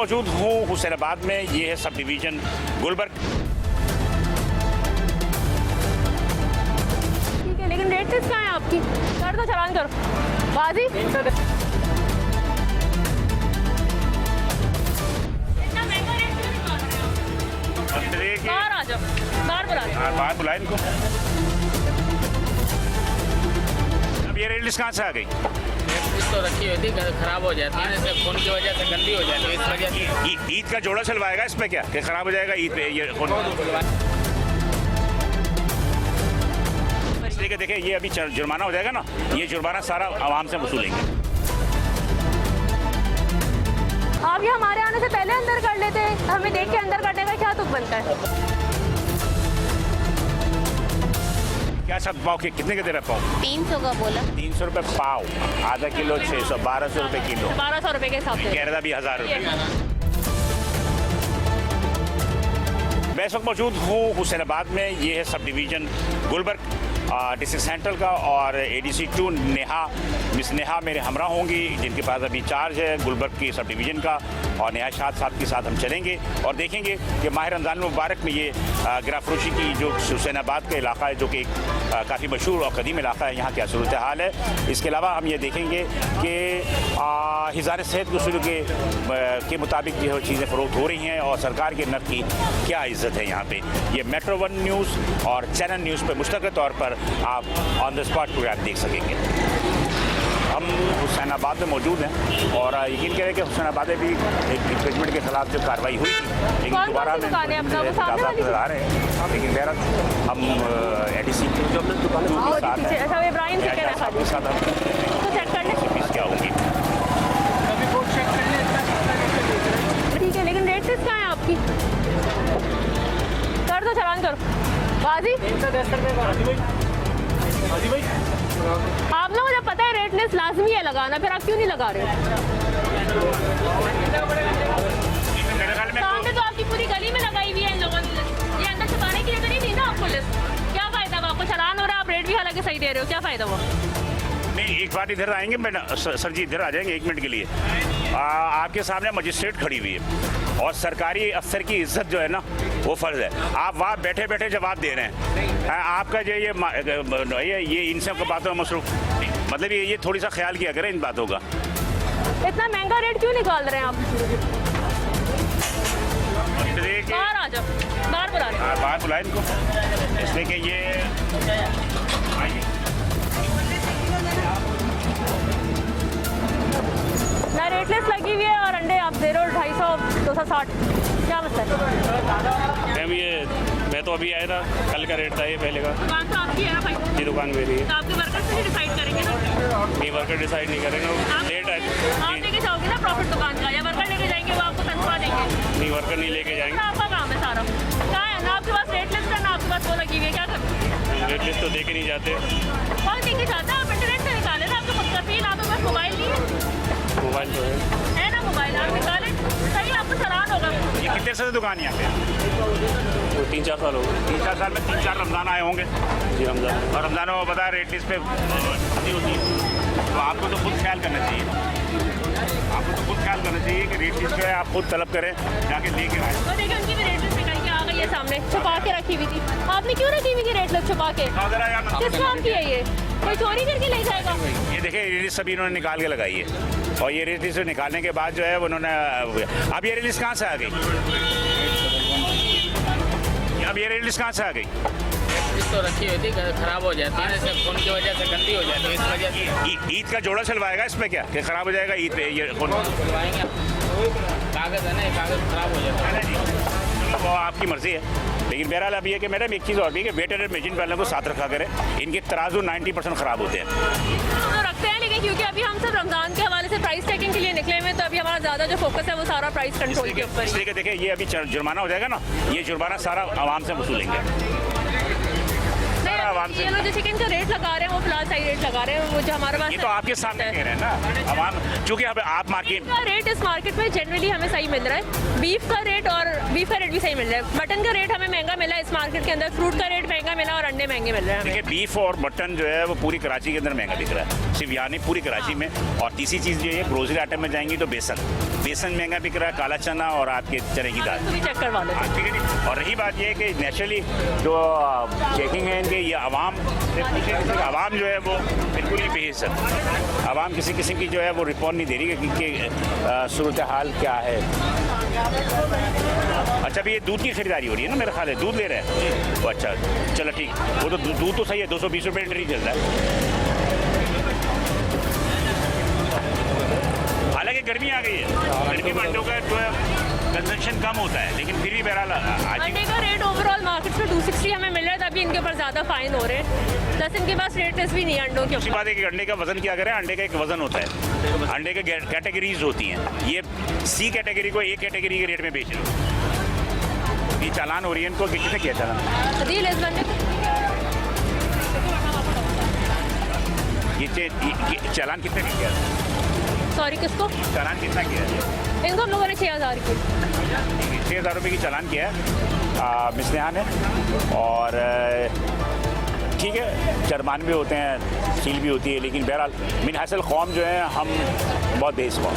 मौजूद हूँ हुसैनाबाद में। ये है सब डिवीज़न गुलबर्ग। ठीक है, लेकिन रेट किस क्या है आपकी? कर दो, चलान करो बाजी। इतना महंगा रेट क्यों निकाल रहे हो? बाहर आ जाओ, बाहर बुला लो। बाहर बुलाए इनको। अब ये रेट लिस्ट कहाँ से आ गई? तो रखी हुई थी, खराब हो जाती है, जैसे खून की वजह से गंदी हो जाती है, इस वजह से। ईद का जोड़ा चलवाएगा इसमें क्या कि खराब हो जाएगा ईद पे ये इसलिए कि देखिए ये अभी जुर्माना हो जाएगा ना, ये जुर्माना सारा आवाम से वसूलेंगे। आप ये हमारे आने से पहले अंदर कर लेते, हमें देख के अंदर करने का क्या तुक बनता है? क्या सब पाव के कितने के दे रहा पाव? 300 का बोला। 300 रुपये पाव, आधा किलो 600, 1200 रुपये किलो। 1200 रुपये के हिसाब से। कह रहा था भी 1000 रुपये। मैं इस वक्त मौजूद हूँ हुसैनाबाद में। ये है sub division Gulberg district central का और ADC 2 नेहा, मिस नेहा मेरे हमरा होंगी, जिनके पास अभी चार्ज है गुलबर्ग की सब डिवीज़न का। और नेहा शाद साहब के साथ हम चलेंगे और देखेंगे कि माह रमज़ान मुबारक में ये गिराफरोशी की जो हुसैनाबाद का इलाका है, जो कि काफ़ी मशहूर और कदीम इलाका है, यहाँ क्या सूरत हाल है। इसके अलावा हम ये देखेंगे कि हिज़ार सेहत उसूल के मुताबिक जो चीज़ें फ़रोख्त हो रही हैं और सरकार के नर्क की क्या इज़्ज़त है यहाँ पे। ये Metro 1 न्यूज़ और चैनल न्यूज़ पर मुश्तरक तौर पर आप ऑन द स्पॉट प्रोग्राम देख सकेंगे। हम हुसैनाबाद में मौजूद हैं और यकीन करें कि हुसैनाबाद में भी एक इंफ्रिंजमेंट के खिलाफ जो कार्रवाई हुई थी, लेकिन दोबारा में नजर आ रहे हैं। लेकिन बहरहाल हम ADC जो दुकान के साथ हैं, अच्छा इब्राहिम से कहना था के साथ हम तो चेक कर ले। क्या होंगी। ठीक है, लेकिन रेट किस क्या है आपकी? कर दो, चलान करो बाजी। आप लोगों को जब पता है रेट लिस्ट लाजमी है लगाना, फिर आप क्यों नहीं लगा रहे हो? सामने तो आपकी पूरी गली में लगाई हुई है इन लोगों ने। ये अंदर छुपाने की जगह नहीं थी ना आपको लिस्ट। क्या फायदा हुआ आपको? चलान हो रहा है, आप रेट भी हालांकि सही दे रहे हो, क्या फायदा हुआ? नहीं, एक बार इधर आएंगे मैडम, सर जी इधर आ जाएंगे 1 मिनट के लिए। आपके सामने मजिस्ट्रेट खड़ी हुई है और सरकारी अफसर की इज्जत जो है ना वो फ़र्ज़ है। आप वहाँ बैठे बैठे जवाब दे रहे हैं। आपका जो ये इन सब बातों में मसरूफ, मतलब ये थोड़ी सा ख्याल किया करें इन बातों का। इतना महंगा रेट क्यों निकाल रहे हैं आप? बाहर आ जाओ, बाहर बुला लो। बाहर बुलाए इनको, इसलिए कि ये आइए। ना रेट लिस्ट लगी हुई है और अंडे आप दे रहे हो 250, 260, क्या मतलब है? मैम ये मैं तो अभी आया था, कल का रेट था ये पहले का। दुकान तो आपकी है ना भाई? ये दुकान मेरी है। तो आपके वर्कर से डिसाइड करेंगे ना? नहीं, वर्कर डिसाइड नहीं करेंगे, लेट आए। आप लेके जाओगे ना प्रॉफिट दुकान का, या वर्कर लेके जाएंगे वो आपको तनख्वाह देंगे? नहीं, वर्कर नहीं लेके जाएंगे। आपका काम है सारा। क्या है ना आपके पास रेट लिस्ट है, ना आपके पास वो लगी हुई है, क्या करते? रेट लिस्ट तो दे के नहीं जाते। कौन देखे जाता है? आप इंटरनेट से निकाले ना, आपके खुद का फील, आपके पास मोबाइल नहीं है? मोबाइल तो है ना, मोबाइल आप निकालें, सही आपको चलान होगा। ये कितने से दुकान यहाँ पे? 3-4 साल हो गए। 3-4 साल में 3-4 रमज़ान आए होंगे। जी रमज़ान। और रमज़ानों में पता है रेट लिस्ट पे नहीं होती है, तो आपको तो खुद ख्याल करना चाहिए। आपको तो खुद ख्याल करना चाहिए कि रेट लिस्ट पे आप खुद तलब करें, जाके लेके आए। तो देखिए उनकी भी रेट लिस्ट निकल के आ गई है सामने, छुपा के रखी हुई थी। आपने क्यों रखी हुई थी रेट लिस्ट छुपा के? किस काम की है ये? कोई चोरी करके ले जाएगा? ये देखिए रेट लिस्ट सभी इन्होंने निकाल के लगाई है और ये रेट लिस्ट निकालने के बाद जो है उन्होंने, अब ये रेट लिस्ट कहाँ से आ गई? अब ये रेट लिस्ट कहाँ से आ गई? तो रखी हुई थी, खराब हो जाती है, जैसे खून की वजह से गंदी हो जाती है, इस वजह से। ईद का जोड़ा चलवाएगा इसमें क्या कि खराब हो जाएगा ईद पे ये बुलवाएंगे। कागज़ है ना, ये कागज़ खराब हो जाता है जी। वो आपकी मर्ज़ी है, लेकिन बहरहाल अब ये कि मैडम एक चीज़ और भी कि वेटर एंड मशीन वालों को साथ रखा करें, इनके तराजू 90% ख़राब होते हैं। तो रखते हैं, लेकिन क्योंकि अभी हम सब रमज़ान के हवाले से प्राइस चेकिंग के लिए निकले हुए हैं, तो अभी हमारा ज़्यादा जो फोकस है वो सारा प्राइस कंट्रोल के ऊपर ही। इसलिए कि देखिए ये अभी जुर्माना हो जाएगा ना, ये जुर्माना सारा आवाम से वसूलेंगे। आवाम से। ये लोग जो चिकन का रेट लगा रहे हैं वो फिलहाल सही रेट लगा रहे हैं, वो जो हमारे पास ये तो आपके सामने कह रहे हैं ना आवाम, क्योंकि अब आप मार्केट का रेट इस मार्केट में जनरली हमें सही मिल रहा है। बीफ का रेट भी सही मिल रहा है। मटन का रेट हमें महंगा मिला है इस मार्केट के अंदर, फ्रूट का रेट महंगा मिला और अंडे महंगे मिल रहे हैं हमें। देखिए बीफ और मटन जो है वो पूरी कराची के अंदर महंगा बिक रहा है, सिर्फ यहाँ नहीं पूरी कराची में। और तीसरी चीज़ जो है ग्रोसरी आइटम में जाएंगी तो बेसन महंगा बिक रहा है, काला चना और आपके चने की दाल। तो भी चेक करवा लो। हाँ, ठीक है जी। और रही बात ये है कि नेचुरली जो चेकिंग है इनके, ये आवाम जो है वो बिल्कुल ही बेहिस्सत, आवाम किसी किस्म की जो है वो रिपोर्ट नहीं दे रही कि सूरत हाल क्या है। अच्छा अभी ये दूध की खरीदारी हो रही है ना, मेरा ख्याल है दूध ले रहे हैं। अच्छा चलो ठीक, वो तो दूध तो सही है, 220 रुपये लीटर ही चल रहा है। हालांकि गर्मी आ गई है, गर्मी में अंडों का जो है कंजम्पशन कम होता है, लेकिन फिर भी बहरहाल आज अंडे का रेट ओवरऑल मार्केट में 260 हमें मिल रहा है, तभी इनके ऊपर ज़्यादा फाइन हो रहे हैं। प्लस इनके पास रेट लिस्ट भी नहीं है अंडों के अच्छी ऊपर। बात है कि अंडे का वजन क्या करें, अंडे का एक वजन होता है, अंडे के कैटेगरीज होती हैं। ये सी कैटेगरी को ए कैटेगरी के रेट में बेच लो, ये चालान हो रही है इनको, कितने किया चालान? डील इस बंदे ये चालान कितने का किया? सॉरी किसको? चालान कितना किया है? इनको हम लोगों ने 6000 की 6000 रुपये की चालान किया है मिस नेहा ने। और ठीक है जुर्मान भी होते हैं, सील भी होती है, लेकिन बहरहाल मिन हासिल कौम जो है हम बहुत बेस कौम,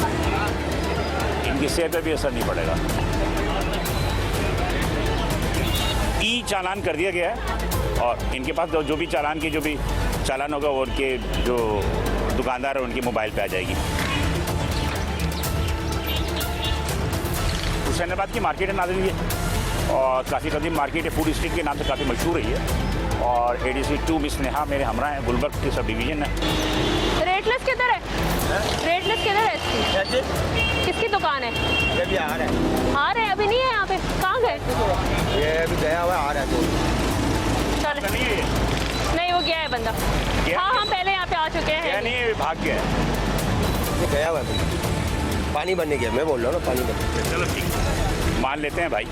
इनकी सेहत पर भी असर नहीं पड़ेगा। ई चालान कर दिया गया है और इनके पास जो भी चालान की जो भी चालान होगा वो उनके जो दुकानदार है उनके मोबाइल पे आ जाएगी। हुसैनाबाद की मार्केट है नाज़रीन ये, और काफ़ी कदीम मार्केट है, फूड स्ट्रीट के नाम से काफ़ी मशहूर है ये। और ADC 2 मिस नेहा मेरे हमरा हैं, गुलबर्ग के सब डिवीज़न है। रेट लिस्ट किधर है? रेट लिस्ट किधर है इसकी? किसकी दुकान है? ये भी आ रहा है। आ रहे हैं, अभी नहीं है यहाँ पे, कहाँ गए? ये अभी गया हुआ आ रहा है तो। चल नहीं है, नहीं वो गया है बंदा। गया? हाँ हम पहले यहाँ पे आ चुके क्या हैं। नहीं है, भाग गया है। ये गया हुआ है, पानी भरने गया, मैं बोल रहा हूँ ना पानी भरने। चलो ठीक, मान लेते हैं भाई।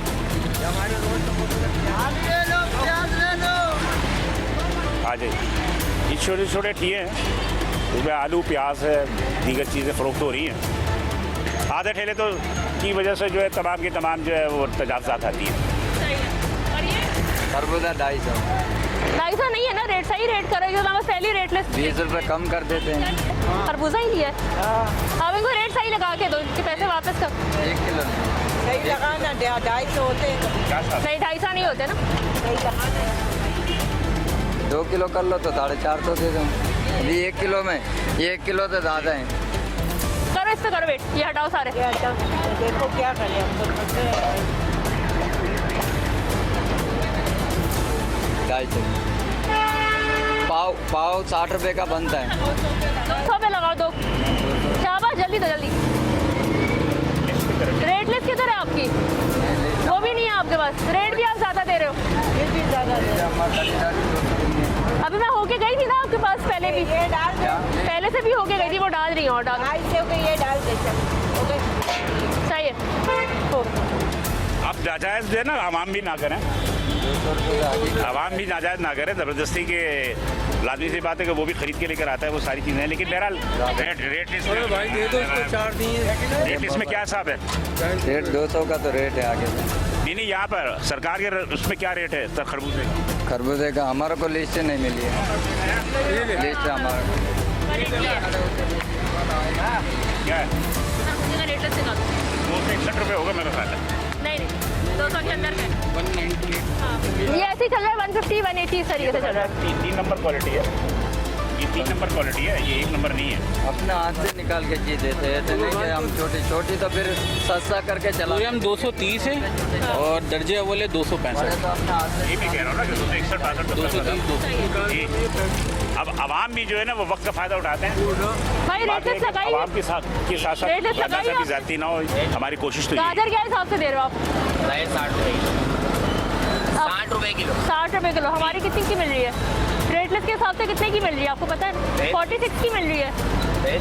आ जाइए, ये छोटे छोटे ठिए हैं, उसमें आलू प्याज है, दीगर चीज़ें फ़रोख्त हो रही हैं। आधे ठेले तो की वजह से जो है तमाम की तमाम जो है वो तजावज़ात आती है। सही है। और ये खरबूजा 250 नहीं है ना रेट, सही रेट करो, जो बस पहली रेट लिस्ट 20 रुपये कम कर देते हैं। खरबूजा ही लिया है। अब इनको रेट सही लगा के दो, इनके पैसे वापस कर। 1 किलो सही लगा ना, 250 होते हैं। क्या साहब? नहीं 250 नहीं होते ना। सही लगा ना। 2 किलो कर लो तो 450 दे दूँ। अभी 1 किलो में 1 किलो तो ज़्यादा है। करो इस पे करो वेट, ये हटाओ सारे। ये अच्छा, देखो क्या करें हम तो करते हैं। 250 पाव 60 रुपये का बनता है। 200 पे लगाओ दो। शाबाश, जल्दी तो जल्दी। रेट लिस्ट किधर है आपकी? वो भी नहीं है आपके पास, रेट भी आप ज़्यादा दे रहे हो। ये भी ज़्यादा है। अभी मैं होके गई थी ना आपके पास पहले भी, ये डाल दे। पहले से भी होके गई थी, वो डाल रही हूँ और डाल 250 के ये डाल दे सब। ओके। सही है। हो अब नाजायज़ जो है ना आवाम भी ना करें, 200 रुपये का आगे। आवाम भी नाजायज़ ना करें, ज़बरदस्ती के लाजमी सी बात है कि वो भी खरीद के लेकर आता है वो सारी चीज़ें, लेकिन बहरहाल रेट लिस्ट में भाई दे दो इसको 4 दिए। रेट लिस्ट में क्या हिसाब है? रेट 200 का तो रेट है आगे से। नहीं यहाँ पर सरकार के उसमें क्या रेट है सर खरबूजे का? खरबूजे का हमारे को लिस्ट नहीं मिली है, लिस्ट हमारे को। क्या है? रेट लिस्ट दिखा दो। 261 रुपये होगा मेरा ख्याल है। नहीं नहीं 200 के अंदर का है। 198। ये ऐसे ही चल रहा है, 150 180 इस तरीके से चल रहा है। 3 नंबर क्वालिटी है, ये 3 नंबर क्वालिटी है, ये 1 नंबर नहीं है। अपने हाथ से निकाल के चीज देते हैं, ऐसे नहीं कि हम छोटी छोटी तो फिर सस्ता करके चला। पूरे हम 230 है और दर्जे अव्वल है 265। तो अपने हाथ से ये भी कह रहा हूँ ना कि 261 62 जी। अब आवाम भी जो है ना वो वक्त का फ़ायदा उठाते हैं। भाई रेट लिस्ट लगाइए। आवाम के साथ रेट लिस्ट लगाइए आप। ज्यादती ना हो, हमारी कोशिश तो ये है। गाजर क्या हिसाब से दे रहे हो आप? 60 रुपए किलो। 60 रुपए किलो। हमारी कितनी की मिल रही है? रेट लिस्ट के हिसाब से कितने की मिल रही है आपको पता है? 46 की मिल रही है।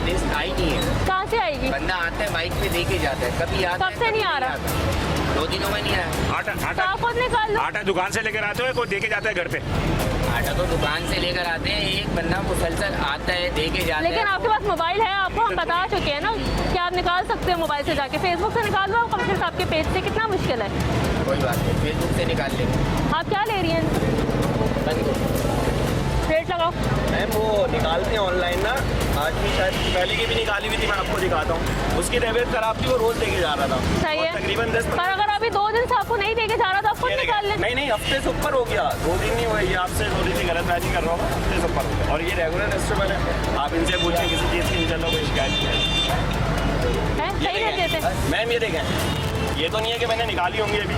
लिस्ट आई नहीं है, कहाँ से आएगी? बंदा आता है बाइक पे दे के जाता है, कभी आता कब से नहीं आ रहा? 2 दिनों में नहीं आया। आटा तो आटा आप खुद निकाल लो। आटा दुकान से लेकर आते हो, कोई दे के जाता है घर पे? आटा तो दुकान से लेकर आते हैं, एक बंदा मुसलसल आता है दे के जाता लेकिन है। आपके पास मोबाइल है, आपको हम बता चुके हैं ना कि आप निकाल सकते हो मोबाइल से जाके। फेसबुक से निकाल लो कमिश्नर साहब के पेज से, कितना मुश्किल है। कोई बात नहीं, फेसबुक से निकाल लेंगे। आप क्या ले रही हैं? रेट लगाओ। मैम वो निकालते हैं ऑनलाइन ना, आज भी शायद पहले की भी निकाली हुई थी, मैं आपको दिखाता हूँ। उसकी तबीयत खराब थी, वो रोज लेके जा रहा था। सही और है, तकरीबन 10 पर अगर अभी 2 दिन से आपको नहीं देके जा रहा था, आप खुद निकाल लें। नहीं हफ्ते से ऊपर हो गया, 2 दिन नहीं हुए। ये आपसे थोड़ी सी गलतबाजी कर रहा हूँ, हफ्ते से ऊपर हो गया। और ये रेगुलर कस्टमर है, आप इनसे पूछें किसी चीज़ की इंशाल्लाह कोई शिकायत नहीं है। हैं? सही रेट देते हैं। मैम ये देखें, ये तो नहीं है कि मैंने निकाली होंगी अभी,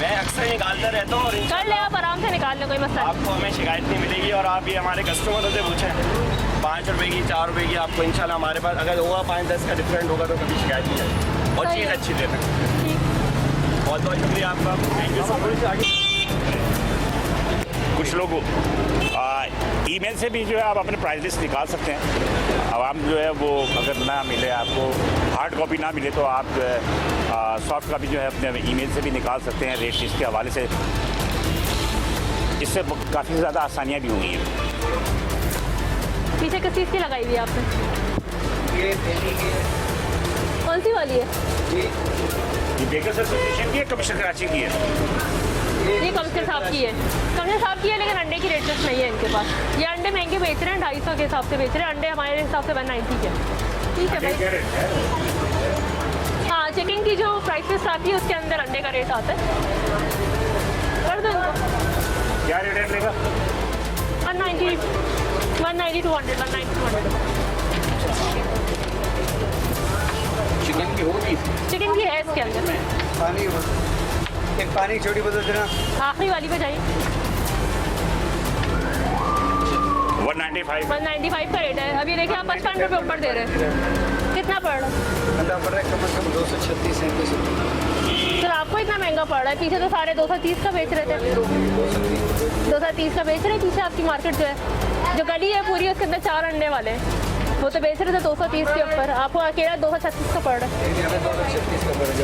मैं अक्सर निकालता रहता हूँ। और कर ले, आप आराम से निकाल लो, कोई मसला नहीं। आपको हमें शिकायत नहीं मिलेगी। और आप ये हमारे कस्टमरों से पूछें, 5 रुपए की 4 रुपए की आपको इंशाल्लाह हमारे पास अगर होगा 5-10 का डिफरेंट होगा तो कभी शिकायत नहीं आएगी। और सही चीज़ है। अच्छी देते हैं। ठीक। बहुत बहुत शुक्रिया आपका, थैंक यू सो मच। कुछ लोग ईमेल से भी जो है आप अपने प्राइस लिस्ट निकाल सकते हैं। अब हम जो है वो अगर ना मिले आपको, हार्ड कॉपी ना मिले, तो आप जो है सॉफ्ट कॉपी जो है अपने ईमेल से भी निकाल सकते हैं रेट लिस्ट के हवाले से। इससे काफ़ी ज़्यादा आसानियाँ भी हुई हैं। पीछे किस चीज़ की लगाई हुई है आपने? ये दिल्ली की है कौन सी वाली है? ये बेकर्स एसोसिएशन की है, कमिश्नर कराची की है? ये कमिश्नर साहब की है। कमिश्नर साहब की है, लेकिन अंडे की रेट लिस्ट नहीं है इनके पास। ये अंडे महंगे बेच रहे हैं, 250 के हिसाब से बेच रहे हैं। अंडे हमारे हिसाब से 190 के। ठीक है भाई। हाँ, चिकन की जो प्राइस लिस्ट आती है उसके अंदर अंडे का रेट आता है। कर दो इनको। क्या रेट लेगा? 190 200 190 200। चिकन की होगी। चिकन की है इसके अंदर। पानी एक पानी की छोटी बोतल देना। आखिरी वाली पे जाइए। 195 का रेट है। अभी देखिए आप 55 रुपये ऊपर दे रहे हैं। कितना पड़ रहा है? अंडा पड़ रहा है कम से कम 236-37 रुपये। सर आपको इतना महंगा पड़ रहा है। पीछे तो सारे 230 का बेच रहे थे। 230 का बेच रहे हैं। पीछे आपकी मार्केट जो है, जो गली है पूरी, उसके अंदर 4 अंडे वाले हैं, वो तो बेच रहे थे 230 के ऊपर। आपको अकेला 236 का पड़ रहा है। लेकिन हमें 236 का पड़ रहा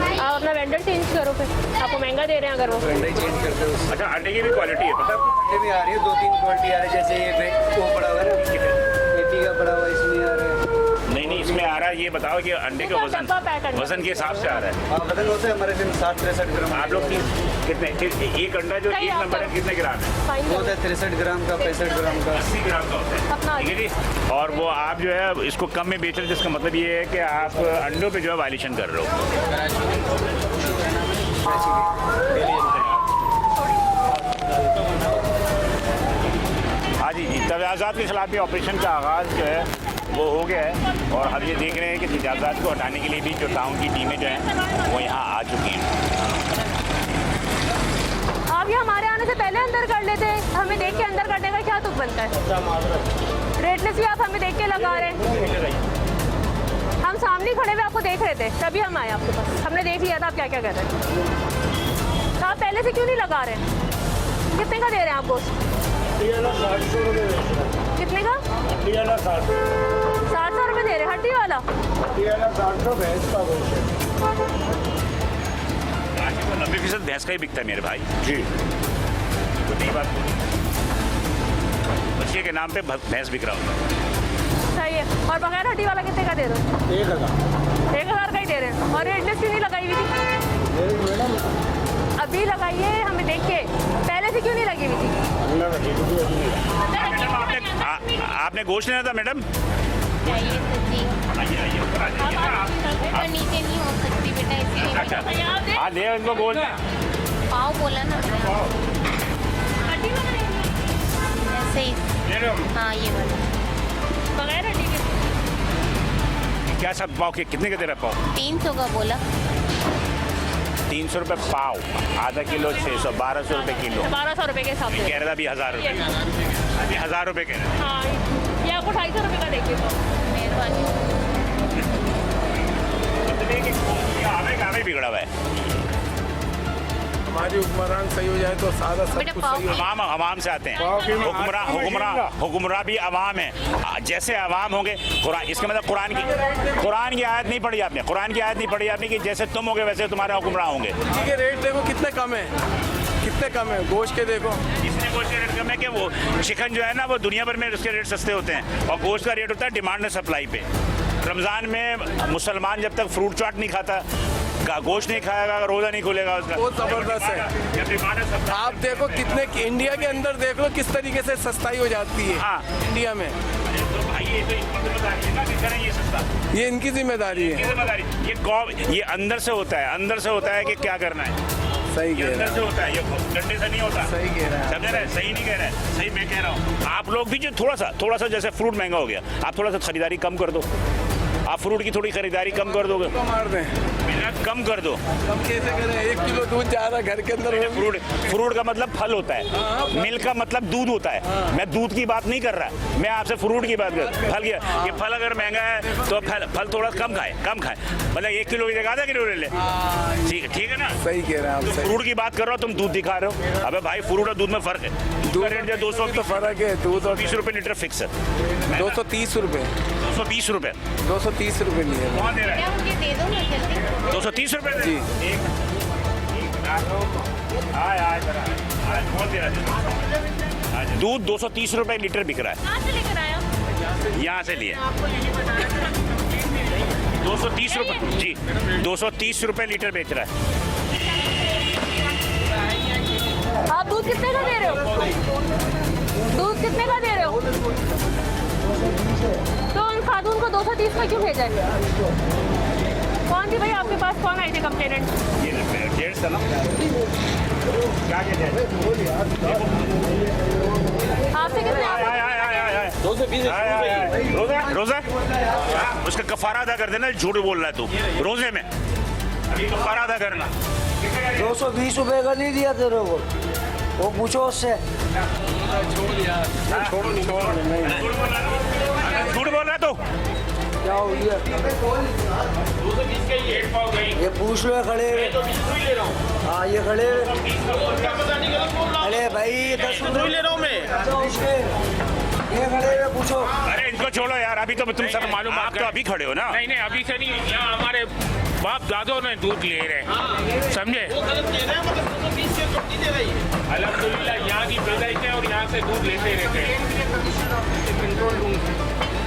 है। आप अपना वेंडर चेंज करो, फिर आपको महंगा दे रहे हैं अगर वो। अंडे चेंज करते हैं उससे। अच्छा, अंडे की भी क्वालिटी है पता है? अंडे भी आ रही है, 2-3 क्वालिटी आ रही है। जैसे ये वो पड़ा हुआ है ना, 80 का पड़ा हुआ है, इसमें आ रहा है। नहीं, इसमें आ रहा है। ये बताओ कि अंडे का वजन डब्बा पैक अंडा। वजन के हिसाब से आ रहा है। हाँ, वजन होता है हमारे दिन 60-63 ग्राम। आप लोग कितने एक अंडा जो सही एक है, नंबर है आपका। कितने ग्राम है? फाइन वो होता है 63 ग्राम का, 65 ग्राम का। 80 ग्राम का होता है। अपना ठीक है जी। और वो आप जो है इसको कम में बेच रहे हैं, जिसका मतलब ये है कि आप अंडों पे जो है वायलेशन कर रहे हो। हाँ जी, तजावुज़ात के खिलाफ भी ऑपरेशन का आगाज़ जो है वो हो गया है। और हम ये देख रहे हैं कि तजावुज़ात को हटाने के लिए भी जो टाउन की टीमें जो हैं वो यहाँ आ चुकी हैं। आप ये हमारे आने से पहले अंदर कर लेते हैं। हमें देख के अंदर करने का क्या तुक बनता है? रेट लिस्ट भी आप हमें देख के लगा रहे हैं। हम सामने खड़े हुए आपको देख रहे थे, तभी हम आए आपके पास। हमने देख लिया था आप क्या क्या कर रहे हैं। तो आप पहले से क्यों नहीं लगा रहे हैं? कितने का दे रहे हैं आप गोश्त? कितने का? 60 रुपये दे रहे हैं। हड्डी वाला 90% भैंस का ही बिकता है मेरे भाई जी। तो नहीं बात बच्चे के नाम पे भैंस बिक रहा होता। सही है। और बगैर हड्डी वाला कितने का दे रहे हो? 1000 का ही दे रहे हैं। और रेट लिस्ट क्यों नहीं लगाई हुई थी? अभी लगाइए, हमें देख के। पहले से क्यों नहीं लगी हुई थी? मैडम आपने गोश्त लेना था मैडम? चाहिए सब्जी आइए ऊपर आ जाइए। बेटा नीचे नहीं हो सकती बेटा, इसलिए अच्छा, हाँ दे इनको गोश्त। पाव बोला ना हड्डी वाला ऐसे ही। हाँ ये वाला बगैर हड्डी के क्या सब पाव के कितने का दे रहा पाव? 300 का बोला। 300 रुपये पाव, आधा किलो 600, 1200 रुपये किलो। 1200 रुपये के हिसाब से कह रहा था अभी 1000 रुपये। अभी 1000 रुपये कह रहे हैं। हाँ, ये आपको 250 रुपये का देखिए तो। मेहरबानी। मतलब ये कि हमें बिगड़ा हुआ है। हमारी हुक्मरान सही हो जाए तो सारा सब बेटा कुछ पाव सही हो अवाम अवाम से आते हैं, हुक्मरान भी अवाम है। जैसे अवाम होंगे, कुरान इसका मतलब कुरान की आयत नहीं पढ़ी आपने, कुरान की आयत नहीं पढ़ी आपने कि जैसे तुम होगे वैसे तुम्हारे हुक्मरान होंगे। ठीक है, रेट देखो कितने कम है, कितने कम है गोश्त के। देखो इसलिए गोश्त के रेट कम है कि वो चिकन जो है ना वो दुनिया भर में उसके रेट सस्ते होते हैं और गोश्त का रेट होता है डिमांड और सप्लाई पे। रमज़ान में मुसलमान जब तक फ्रूट चाट नहीं खाता, गोश्त नहीं खाएगा, रोज़ा नहीं खुलेगा उसका। बहुत ज़बरदस्त है। आप देखो कितने इंडिया के अंदर देख लो किस तरीके से सस्ताई हो जाती है। हाँ। इंडिया में तो भाई ये तो इनकी जिम्मेदारी है ना कि करें ये सस्ता, ये इनकी जिम्मेदारी है। ये अंदर से होता है, अंदर से होता है कि क्या करना है। सही ये कह अंदर रहे से होता है, ये डंडे से नहीं होता। सही कह रहे हैं। समझ रहे हैं? सही नहीं कह रहे हैं, सही मैं कह रहा हूँ। आप लोग भी जो थोड़ा सा जैसे फ्रूट महंगा हो गया, आप थोड़ा सा खरीदारी कम कर दो। आप फ्रूट की थोड़ी खरीदारी कम कर दोगे, तो मार दें। कम कर दो। हम कैसे करें? 1 किलो दूध ज़्यादा घर के अंदर हो। फ्रूट का मतलब फल होता है, मिल्क का मतलब दूध होता है। मैं दूध की बात नहीं कर रहा, मैं आपसे फ्रूट की बात कर रहा हूँ। फल की, ये फल अगर महंगा है तो फल थोड़ा कम खाए, मतलब 1 किलो की जगह आधा किलो ले ले। ठीक है ना? सही कह रहे हैं आप। तो फ्रूट की बात कर रहा हो, तुम दूध दिखा रहे हो। अबे भाई फ्रूट और दूध में फर्क है। दूध का रेट जो 200 तो फर्क है, दूध और 20 रुपये लीटर फिक्स है। 230 रुपये, 220 रुपये 230 रुपये लिए। कौन दे रहा है? क्या मुझे दे दो ना जल्दी। 230 रुपये जी। कौन दे रहा है? दूध 230 रुपये लीटर बिक रहा है। कहाँ से लेकर आया? यहाँ से लिए 230 रुपये जी, 230 रुपये लीटर बेच रहा है। आप दूध कितने का दे रहे हो? दूध कितने का दे रहे हो? तो उन खातून को 230 का क्यों भेजा है? कौन थी भाई आपके पास, कौन आई थी कंप्लेनेंट? ये 150 ना क्या कहते हैं? आपसे कितने रोजा उसका कफारा अदा कर देना, झूठ बोल रहा है तू रोजे में। अभी कफारा अदा करना। 220 रुपए का नहीं दिया तेरे को, वो पूछो उससे। झूठ बोल रहा है तू। क्या हो गया? ये पूछ लो, खड़े। हाँ ये खड़े। अरे भाई 10 रुपये ले रहा हूँ मैं। ये खड़े हुए पूछो। अरे इनको छोड़ो यार, अभी तो तुम सब मालूम, आप तो अभी खड़े हो ना। नहीं अभी से नहीं, यहाँ हमारे बाप दादों ने दूध ले रहे हैं, समझे? अल्हम्दुलिल्लाह यहाँ की पैदाइश है और यहाँ से दूध लेते रहते हैं।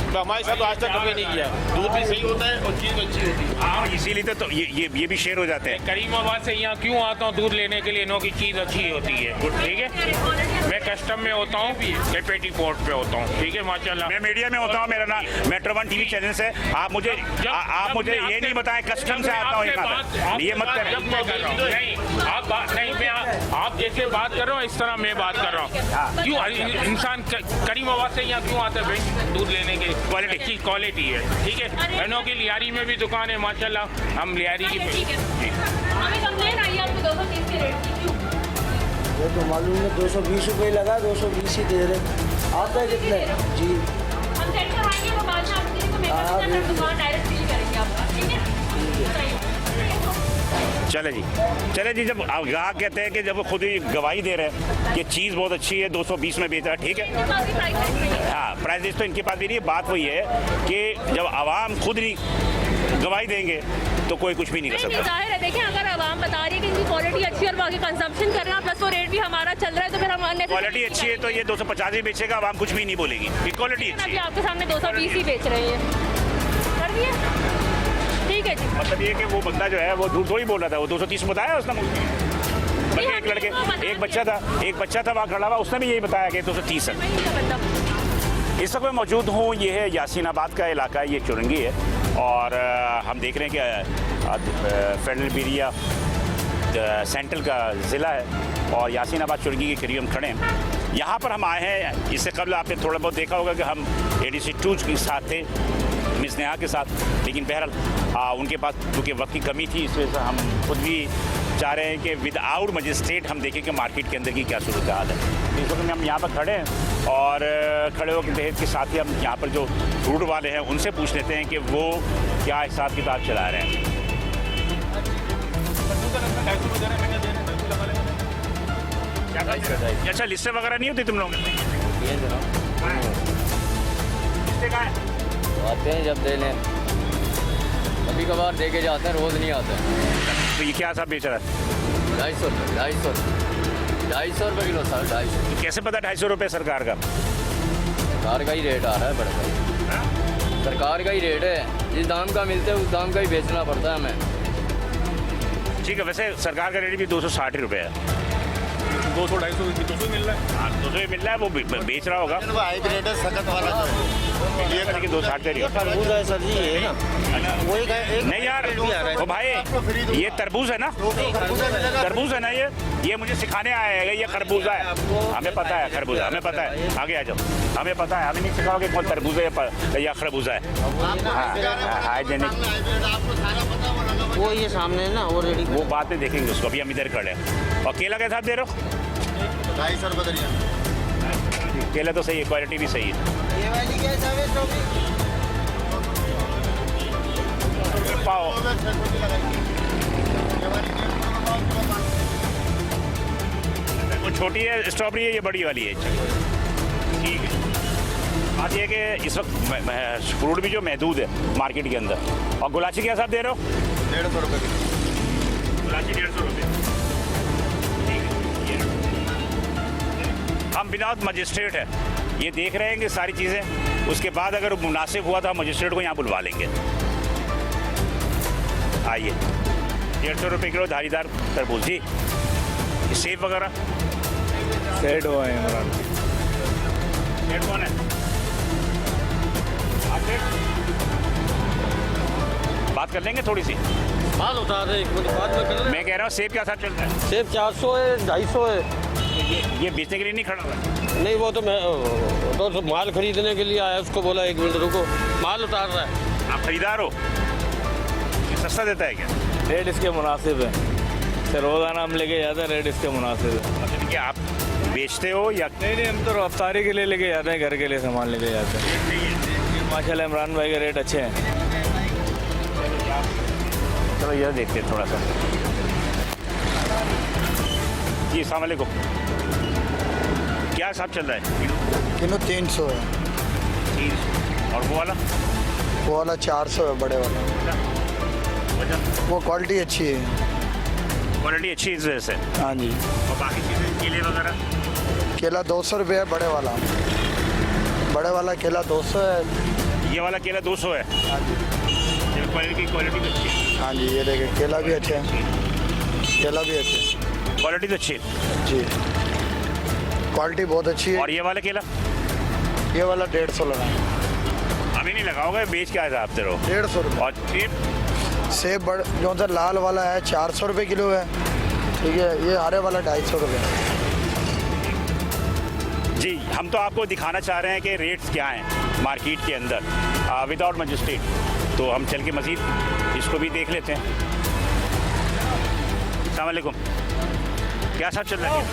तो हमारे साथ आज तक कभी नहीं किया। दूध भी सही होता है और चीज़ अच्छी होती है। हाँ इसीलिए तो ये भी शेयर हो जाते हैं। करीमाबाद से यहाँ क्यों आता हूँ दूध लेने के लिए? इन्हों की चीज़ अच्छी होती है, ठीक है। मैं कस्टम में होता हूँ, मैं पेटी पोर्ट पे होता हूँ, ठीक है माशाल्लाह। मैं मीडिया में होता हूँ, मेरा नाम मेट्रो 1 टीवी चैनल से। आप मुझे ये नहीं बताएं कस्टम से आता हूँ, ये मत करें। आप जैसे बात कर रहे हो इस तरह मैं बात कर रहा हूँ। क्यों इंसान करीमाबाद से यहाँ क्यों आता है भाई दूध लेने के? अच्छी क्वालिटी है, ठीक है। इन्हों की लियारी में भी दुकान है माशाल्लाह, हम लियारी की हमें कंप्लेन आई है आपको 230 के रेट की, क्यों? वो तो मालूम है 220 रुपये लगा, 220 ही दे रहे। आता है कितने? जी हम सेट करवाएंगे, वो बाद में आप किसी को मेकअप करना है, दुकान डायरेक्ट डील करेंगे आपका, ठीक है? चले जी, जब ग्राहक कहते हैं कि जब वो खुद ही गवाही दे रहे हैं कि चीज़ बहुत अच्छी है, 220 में बेच रहा है, ठीक है। हाँ प्राइस तो इनके पास भी नहीं है। बात वही है कि जब आवाम खुद नहीं गवाही देंगे तो कोई कुछ भी नहीं कर सकता। जाहिर है, देखें अगर आवाम बता रही है कि इनकी क्वालिटी अच्छी है और बाकी कंजम्पशन कर रहे हैं, प्लस वो रेट भी हमारा चल रहा है, तो फिर हम क्वालिटी अच्छी है तो ये 250 ही बेचेगा, आवाम कुछ भी नहीं बोलेगी कि क्वालिटी अच्छी अभी है। आपके सामने 220 ही बेच रहे हैं, कर दिए, ठीक है जी। मतलब ये कि वो बंदा जो है वो झूठ थोड़ी बोल रहा था, वो 230 बताया उसने मुझे। बल्कि एक लड़के, एक बच्चा था वहाँ खड़ा हुआ, उसने भी यही बताया कि 230 है। इस वक्त मैं मौजूद हूँ, ये है यासीनाबाद का इलाका, ये चुरंगी है और हम देख रहे हैं कि फेडरल एरिया सेंट्रल का ज़िला है और यासीनाबाद चुरंगी के करीब हम खड़े हैं। यहाँ पर हम आए हैं, इससे कबल आपने थोड़ा बहुत देखा होगा कि हम ADC 2 के साथ थे, मिस नेहा के साथ, लेकिन बहरहाल उनके पास क्योंकि वक्त की कमी थी, इस वजह से हम खुद भी चाह रहे हैं कि विदाउट मजिस्ट्रेट हम देखें कि मार्केट के अंदर की क्या सूरत हाल है। इस वक्त में हम यहाँ पर खड़े हैं और खड़े होकर तहत के साथ ही हम यहाँ पर जो फ्रूट वाले हैं उनसे पूछ लेते हैं कि वो क्या हिसाब किताब चला रहे हैं। अच्छा लिस्टें वगैरह नहीं होती तुम लोग? ये जनाब लिस्टें कहाँ है? आते हैं जब देने, कभी कभार दे के जाते हैं, रोज नहीं आते हैं। तो ये क्या साहब बेच रहा है? 250 रुपये किलो सर, 250। कैसे पता 250 रुपये सरकार का? सरकार का ही रेट आ रहा है बड़ा भाई, सरकार का ही रेट है, जिस दाम का मिलता है उस दाम का ही बेचना पड़ता है हमें। ठीक है, वैसे सरकार का रेट भी 260 रुपये है। 200-250 मिल रहा है। हाँ 200 मिल रहा है, वो बेच रहा होगा। हाइब्रिड है सखत वाला ये करके 260 दे रही है। तरबूज है सर जी, ये ना वही नहीं यार ओ भाई, ये तरबूज है ना, तरबूज है ना, ये मुझे सिखाने आया है, ये खरबूजा है। हमें पता है खरबूजा, हमें पता है, आगे आ जाओ, हमें पता है, हमें नहीं सिखाओगे कौन तरबूजा है या खरबूजा है। हाइजेनिक वो ये सामने है ना, वो रेडी। वो बात में देखेंगे उसको, अभी हम इधर खड़े हैं। और केला के साथ दे रहे हो? 250 रुपये दरिया। केला तो सही है, क्वालिटी भी सही है। ये वाली क्या है? पाओ वो छोटी है स्ट्रॉबेरी है, ये बड़ी वाली है। ठीक है, बात ये है कि इस वक्त फ्रूट भी जो महदूद है मार्केट के अंदर। और गुलाची क्या साहब दे रहे हो? 150 रुपये किलो। गुलाची 150 रुपये। हम विदाउट मजिस्ट्रेट है, ये देख रहे हैं कि सारी चीज़ें, उसके बाद अगर मुनासिब हुआ तो हम मजिस्ट्रेट को यहाँ बुलवा लेंगे। आइए 150 रुपये किलो धारीदार तरबूज जी। सेब वगैरह सेट हुआ है इमरान। सेब कौन है? आप सेब? बात कर लेंगे थोड़ी सी, माल उतार रहे, एक मिनट बाद में कर मैं कह रहा हूँ सेब क्या साथ चल रहा है? सेब 400 है, 250 है। ये बेचने के लिए नहीं खड़ा हुआ है? नहीं, वो तो मैं तो माल खरीदने के लिए आया, उसको बोला 1 मिनट रुको, माल उतार रहा है। आप खरीदार हो? ये सस्ता देता है क्या? रेट इसके मुनासिब है, तो रोज़ाना हम लेके जाते हैं, रेट इसके मुनासिब है। मतलब कि आप बेचते हो या? नहीं, हम तो रफ्तारी के लिए लेके जाते हैं, घर के लिए सामान लेके जाते हैं। माशाल्लाह इमरान भाई के रेट अच्छे हैं। चलो ये देखते हैं थोड़ा सा। जी अस्सलाम वालेकुम, क्या हिसाब चल रहा है? किलो 300 है। 300। और वो वाला 400 है, बड़े वाला। वो क्वालिटी अच्छी है। क्वालिटी अच्छी इस वजह से? हाँ जी। और बाकी चीज़ें केले वगैरह? केला 200 रुपये है, बड़े वाला केला 200 है। ये वाला केला 200 है? हाँ जी। क्वालिटी भी अच्छी है? हाँ जी, ये देखिए केला भी अच्छे हैं, केला भी अच्छे हैं। क्वालिटी तो अच्छी है जी, क्वालिटी बहुत अच्छी है। और ये वाला केला? ये वाला 150 लगा। अभी नहीं लगाओगे, बेच क्या हिसाब से रहो? 150 रुपये। और सेब बड़ जो सा लाल वाला है 400 रुपये किलो है। ठीक है, ये हरे वाला 250 रुपये। जी हम तो आपको दिखाना चाह रहे हैं कि रेट्स क्या हैं मार्केट के अंदर विदाउट मजिस्ट्रेट, तो हम चल के मज़ीद इसको भी देख लेते हैं। अस्सलाम वालेकुम, क्या साहब चल रहा है?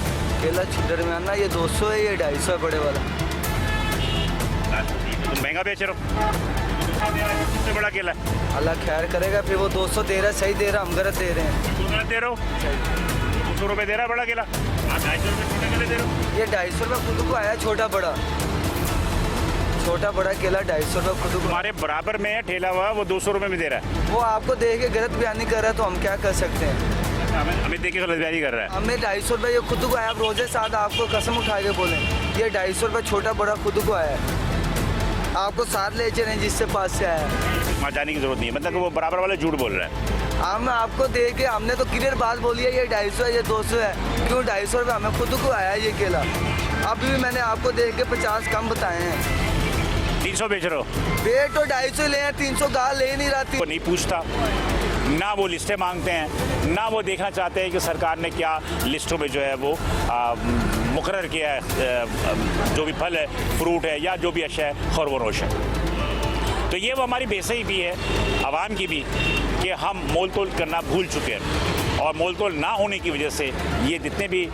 केला दरमियान ना, ये 200 है, ये 250 है बड़े वाला। तुम महंगा बेच रहे हो, सबसे बड़ा केला है। अल्लाह खैर करेगा, फिर वो 200 दे रहा है, सही दे रहा, हम गलत दे रहे हैं। तुम गलत दे रहे हो, 200 रुपये दे रहा है बड़ा केला, आप 250 रुपये छोटे केले दे रहे हो। ये 250 रुपये खुद को आया, छोटा बड़ा केला 250 रुपये खुद को। हमारे बराबर में ठेला हुआ, वो 200 रुपये में दे रहा है। वो आपको देख के गलत बयानी कर रहा है, तो हम क्या कर सकते हैं? हमें देख के गलत बयानी कर रहा है। हमें 250 रुपये ये खुद को आया, आप रोजे साथ आपको कसम उठा के बोलें, ये 250 रुपये छोटा बड़ा खुद को आया है, आपको साथ ले चलें जिससे पास से आया है। वहाँ जाने की जरूरत नहीं है, मतलब कि वो बराबर वाला झूठ बोल रहा है। हम आपको देख के, हमने तो क्लियर बात बोली है, ये 250 है, ये 200 है। क्यों 250 रुपये हमें खुद को आया है ये केला। अभी भी मैंने आपको देख के 50 कम बताए हैं। 300 बेच रहे हो? पेट तो 250 ले, 300 गा ले नहीं रहा। वो नहीं पूछता, ना वो लिस्टें मांगते हैं, ना वो देखना चाहते हैं कि सरकार ने क्या लिस्टों में जो है वो मुकर्रर किया है, जो भी फल है, फ्रूट है या जो भी अशया है, खैर व रोश है। तो ये वो हमारी बेसई भी है आवाम की भी, कि हम मोल तोल करना भूल चुके हैं, और मोल तोल ना होने की वजह से ये जितने भी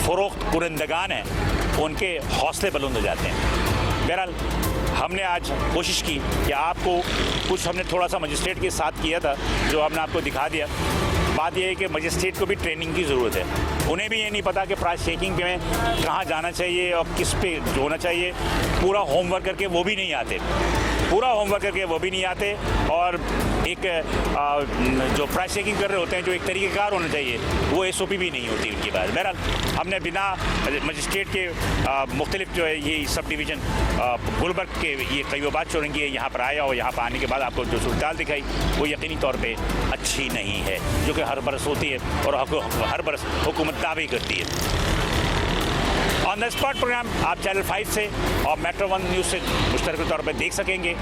फ़रोख्त कुरंदगान हैं उनके हौसले बुलंद हो जाते हैं। बहरहाल हमने आज कोशिश की कि आपको कुछ हमने थोड़ा सा मजिस्ट्रेट के साथ किया था, जो हमने आपको दिखा दिया। बात यह है कि मजिस्ट्रेट को भी ट्रेनिंग की ज़रूरत है। उन्हें भी ये नहीं पता कि प्राइस चेकिंग में कहाँ जाना चाहिए और किस पे होना चाहिए। पूरा होमवर्क करके वो भी नहीं आते, और एक जो प्राइस चेकिंग कर रहे होते हैं, जो एक तरीक़ेकार होना चाहिए, वो SOP भी नहीं होती उनके पास। बहरहाल हमने बिना मजिस्ट्रेट के मुख्तलिफ जो है ये सब डिवीज़न गुलबर्ग के ये तय्युबात चोरंगी है, यहाँ पर आया और यहाँ पर आने के बाद आपको जो सूरत दिखाई वो यकीनी तौर पे अच्छी नहीं है, जो कि हर बरस होती है और हर बरस हुकूमत दावे करती है। ऑन द स्पॉट प्रोग्राम आप चैनल 5 से और Metro 1 न्यूज़ से मुश्तरक तौर पर देख सकेंगे।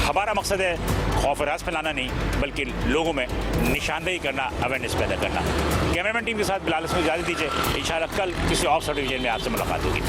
हमारा मकसद है खौफ राज फैलाना नहीं, बल्कि लोगों में निशानदेही करना, अवेयरनेस पैदा करना। कैमरामैन टीम के साथ बिलाल इसमें इजाज़त दीजिए। इंशाअल्लाह कल किसी और सब डिवीजन में आपसे मुलाकात होगी।